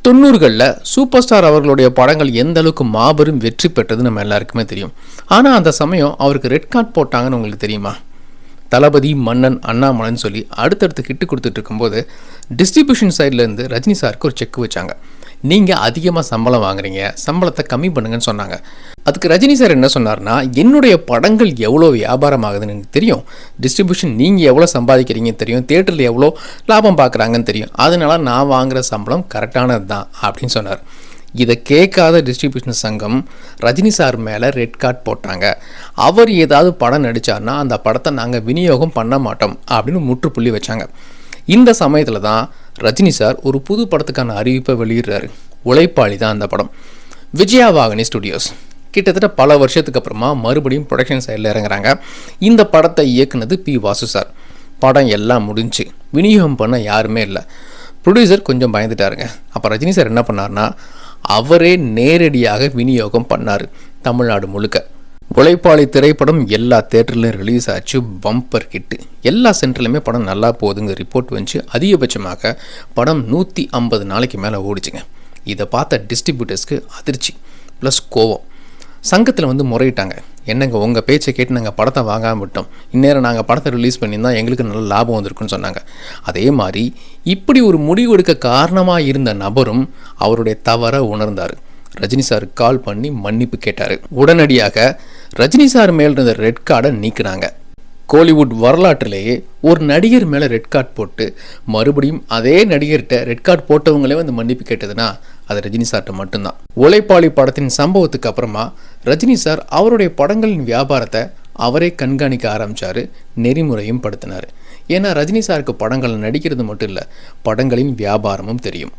90களில் super star அவர்களுடைய படங்கள் எந்த அளவுக்கு மாபெரும் வெற்றி பெற்றது நம்ம எல்லாருக்குமே தெரியும். ஆனால் அந்த சமயம் அவருக்கு ரெட் கார்ட் போட்டாங்கன்னு உங்களுக்கு தெரியுமா? தளபதி, மன்னன், அண்ணாமலைன்னு சொல்லி அடுத்தடுத்து ஹிட்டு கொடுத்துட்டு இருக்கும்போது டிஸ்ட்ரிபியூஷன் சைட்லேருந்து ரஜினி சாருக்கு ஒரு செக் வச்சாங்க. நீங்கள் அதிகமாக சம்பளம் வாங்குறீங்க, சம்பளத்தை கம்மி பண்ணுங்கன்னு சொன்னாங்க. அதுக்கு ரஜினி சார் என்ன சொன்னார்னா, என்னுடைய படங்கள் எவ்வளோ வியாபாரம் ஆகுதுன்னு எனக்கு தெரியும், டிஸ்ட்ரிபியூஷன் நீங்கள் எவ்வளோ சம்பாதிக்கிறீங்கன்னு தெரியும், தியேட்டரில் எவ்வளோ லாபம் பார்க்குறாங்கன்னு தெரியும், அதனால நான் வாங்குகிற சம்பளம் கரெக்டானது தான் அப்படின்னு சொன்னார். இதை கேட்காத டிஸ்ட்ரிபியூஷன் சங்கம் ரஜினி சார் மேலே ரெட் கார்ட் போட்டாங்க. அவர் ஏதாவது படம் நடித்தார்னா அந்த படத்தை நாங்கள் விநியோகம் பண்ண மாட்டோம் அப்படின்னு முற்றுப்புள்ளி வச்சாங்க. இந்த சமயத்தில் தான் ரஜினி சார் ஒரு புது படத்துக்கான அறிவிப்பை வெளியிடுறாரு. உழைப்பாளி தான் அந்த படம். விஜயா வாகினி ஸ்டுடியோஸ் கிட்டத்தட்ட பல வருஷத்துக்கு அப்புறமா மறுபடியும் ப்ரொடக்ஷன் சைடில் இறங்குறாங்க. இந்த படத்தை இயக்குனது பி. வாசு சார். படம் எல்லாம் முடிஞ்சு விநியோகம் பண்ண யாருமே இல்லை. ப்ரொடியூசர் கொஞ்சம் பயந்துட்டாருங்க. அப்போ ரஜினி சார் என்ன பண்ணார்னா, அவரே நேரடியாக விநியோகம் பண்ணார் தமிழ்நாடு முழுக்க. உழைப்பாளி திரைப்படம் எல்லா தேட்டர்லையும் ரிலீஸ் ஆச்சு. Bumper hit. எல்லா சென்டர்லையுமே படம் நல்லா போகுதுங்க ரிப்போர்ட் வந்துச்சு. அதிகபட்சமாக படம் 150 நாளைக்கு மேலே ஓடிச்சுங்க. இதை பார்த்த டிஸ்ட்ரிபியூட்டர்ஸ்க்கு அதிர்ச்சி ப்ளஸ் கோவம். சங்கத்தில் முறையிட்டாங்க. என்னங்க உங்கள் பேச்சை கேட்டு நாங்கள் படத்தை வாங்காமல் விட்டோம், இந்நேரம் நாங்கள் படத்தை ரிலீஸ் பண்ணியிருந்தால் எங்களுக்கு நல்ல லாபம் வந்திருக்குன்னு சொன்னாங்க. அதே மாதிரி இப்படி ஒரு முடிவு எடுக்க காரணமாக இருந்த நபரும் அவருடைய தவறை உணர்ந்தார். ரஜினி சார் கால் பண்ணி மன்னிப்பு கேட்டார். உடனடியாக ரஜினி சார் மேல் இருந்த ரெட் கார்டை நீக்கினாங்க. கோலிவுட் வரலாற்றிலேயே ஒரு நடிகர் மேலே ரெட் கார்டு போட்டு மறுபடியும் அதே நடிகர்கிட்ட ரெட் கார்டு போட்டவங்களே மன்னிப்பு கேட்டதுன்னா அது ரஜினி சார்கிட்ட மட்டும்தான். உழைப்பாளி படத்தின் சம்பவத்துக்கு அப்புறமா ரஜினி சார் அவருடைய படங்களின் வியாபாரத்தை அவரே கண்காணிக்க ஆரம்பித்தார், நெறிமுறையும் படுத்தினார். ஏன்னா ரஜினி சாருக்கு படங்கள் நடிக்கிறது மட்டும் இல்லை, படங்களின் வியாபாரமும் தெரியும்.